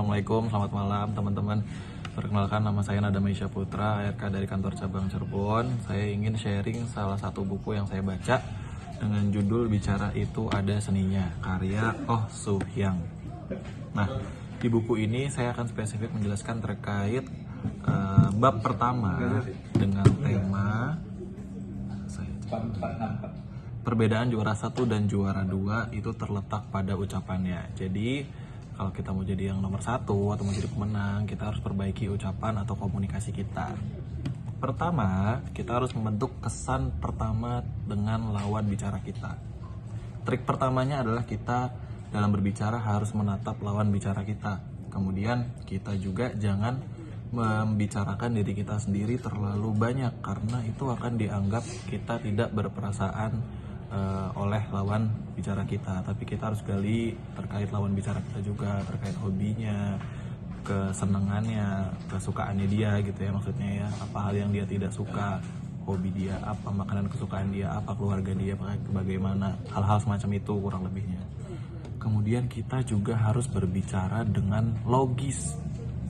Assalamualaikum, selamat malam teman-teman. Perkenalkan, nama saya Nada Maisha Putra, ARK dari kantor cabang Cirebon. Saya ingin sharing salah satu buku yang saya baca dengan judul Bicara Itu Ada Seninya, karya Oh Soo Hyang. Nah, di buku ini saya akan spesifik menjelaskan terkait bab pertama dengan tema perbedaan juara 1 dan juara 2 itu terletak pada ucapannya. Jadi kalau kita mau jadi yang nomor 1 atau mau jadi pemenang, kita harus perbaiki ucapan atau komunikasi kita. Pertama, kita harus membentuk kesan pertama dengan lawan bicara kita. Trik pertamanya adalah kita dalam berbicara harus menatap lawan bicara kita. Kemudian kita juga jangan membicarakan diri kita sendiri terlalu banyak, karena itu akan dianggap kita tidak berperasaan oleh lawan bicara kita. Tapi kita harus gali terkait lawan bicara kita juga, terkait hobinya, kesenangannya, kesukaannya dia gitu ya, maksudnya ya, apa hal yang dia tidak suka, hobi dia apa, makanan kesukaan dia apa, keluarga dia bagaimana, hal-hal semacam itu kurang lebihnya. Kemudian kita juga harus berbicara dengan logis,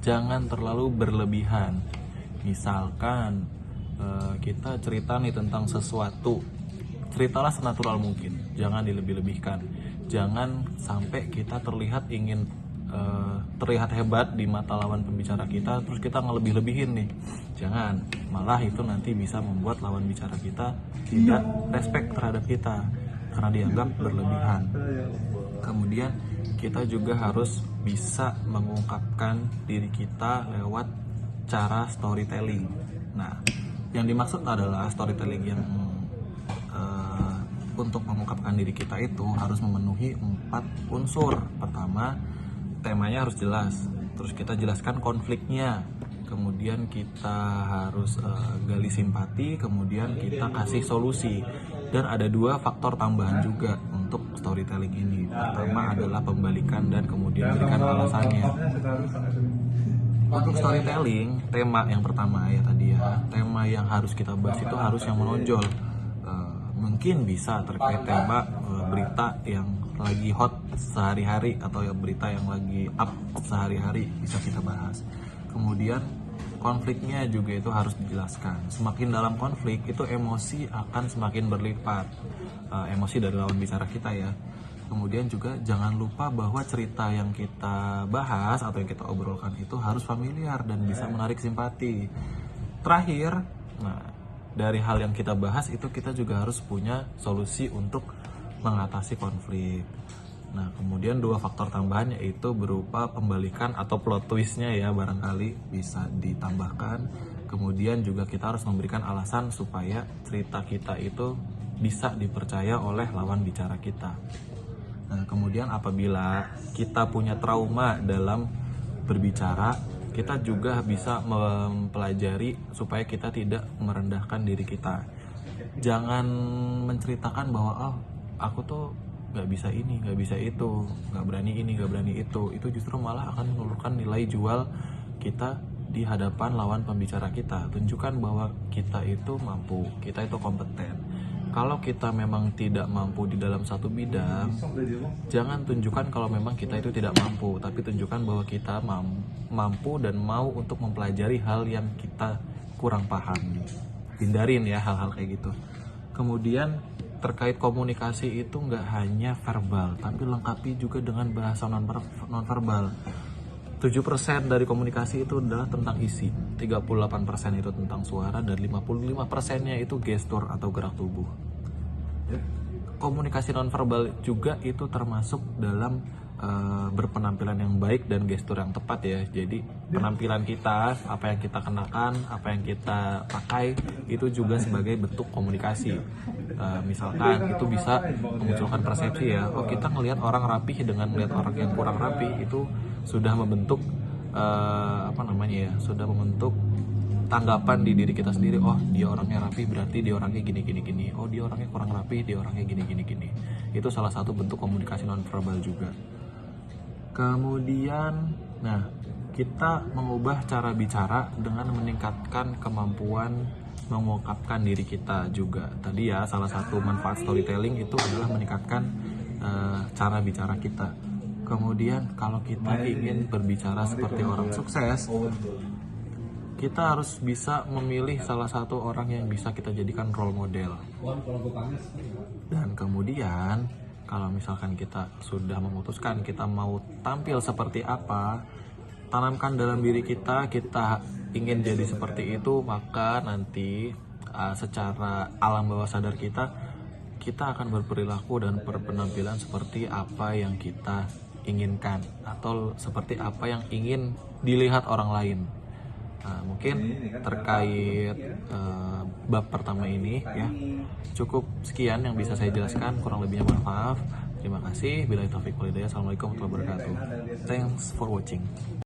jangan terlalu berlebihan. Misalkan kita cerita nih tentang sesuatu, ceritalah senatural mungkin, jangan dilebih-lebihkan. Jangan sampai kita terlihat ingin terlihat hebat di mata lawan pembicara kita, terus kita ngelebih-lebihin nih. Jangan, malah itu nanti bisa membuat lawan bicara kita tidak respect terhadap kita karena dianggap berlebihan. Kemudian kita juga harus bisa mengungkapkan diri kita lewat cara storytelling. Nah, yang dimaksud adalah storytelling yang untuk mengungkapkan diri kita itu harus memenuhi 4 unsur. Pertama, temanya harus jelas, terus kita jelaskan konfliknya, kemudian kita harus gali simpati, kemudian kita kasih solusi. Dan ada 2 faktor tambahan juga untuk storytelling ini. Pertama adalah pembalikan dan kemudian berikan alasannya. Untuk storytelling, tema yang pertama ya tadi ya, tema yang harus kita bahas itu harus yang menonjol. Mungkin bisa terkait tema berita yang lagi hot sehari-hari atau ya berita yang lagi up sehari-hari bisa kita bahas. Kemudian konfliknya juga itu harus dijelaskan. Semakin dalam konflik itu emosi akan semakin berlipat, emosi dari lawan bicara kita ya. Kemudian juga jangan lupa bahwa cerita yang kita bahas atau yang kita obrolkan itu harus familiar dan bisa menarik simpati. Terakhir, dari hal yang kita bahas itu kita juga harus punya solusi untuk mengatasi konflik. Nah, kemudian 2 faktor tambahan yaitu berupa pembalikan atau plot twistnya ya, barangkali bisa ditambahkan. Kemudian juga kita harus memberikan alasan supaya cerita kita itu bisa dipercaya oleh lawan bicara kita. Nah, kemudian apabila kita punya trauma dalam berbicara, kita juga bisa mempelajari supaya kita tidak merendahkan diri kita. Jangan menceritakan bahwa aku tuh gak bisa ini, gak bisa itu, gak berani ini, gak berani itu. Itu justru malah akan menurunkan nilai jual kita di hadapan lawan pembicara kita. Tunjukkan bahwa kita itu mampu, kita itu kompeten. Kalau kita memang tidak mampu di dalam satu bidang, jangan tunjukkan kalau memang kita itu tidak mampu, tapi tunjukkan bahwa kita mampu dan mau untuk mempelajari hal yang kita kurang paham. Hindarin ya hal-hal kayak gitu. Kemudian terkait komunikasi itu nggak hanya verbal, tapi lengkapi juga dengan bahasa nonverbal. 7% dari komunikasi itu adalah tentang isi, 38% itu tentang suara, dan 55%-nya itu gestur atau gerak tubuh. Komunikasi nonverbal juga itu termasuk dalam berpenampilan yang baik dan gestur yang tepat ya. Jadi penampilan kita, apa yang kita kenakan, apa yang kita pakai itu juga sebagai bentuk komunikasi. Misalkan itu bisa memunculkan persepsi ya, kita ngelihat orang rapih dengan melihat orang yang kurang rapih, itu sudah membentuk sudah membentuk tanggapan di diri kita sendiri. Dia orangnya rapi, berarti dia orangnya gini. Dia orangnya kurang rapi, dia orangnya gini. Itu salah satu bentuk komunikasi nonverbal juga. Kemudian, kita mengubah cara bicara dengan meningkatkan kemampuan mengungkapkan diri kita juga. Tadi ya, salah satu manfaat storytelling itu adalah meningkatkan cara bicara kita. Kemudian kalau kita ingin berbicara seperti orang sukses, kita harus bisa memilih salah satu orang yang bisa kita jadikan role model. Dan kemudian kalau misalkan kita sudah memutuskan kita mau tampil seperti apa, tanamkan dalam diri kita ingin jadi seperti itu, maka nanti secara alam bawah sadar kita akan berperilaku dan berpenampilan seperti apa yang kita inginkan atau seperti apa yang ingin dilihat orang lain. Nah, mungkin terkait bab pertama ini ya cukup sekian yang bisa saya jelaskan, kurang lebihnya mohon maaf. Terima kasih. Billahi taufiq wal hidayah. Assalamualaikum warahmatullahi wabarakatuh. Thanks for watching.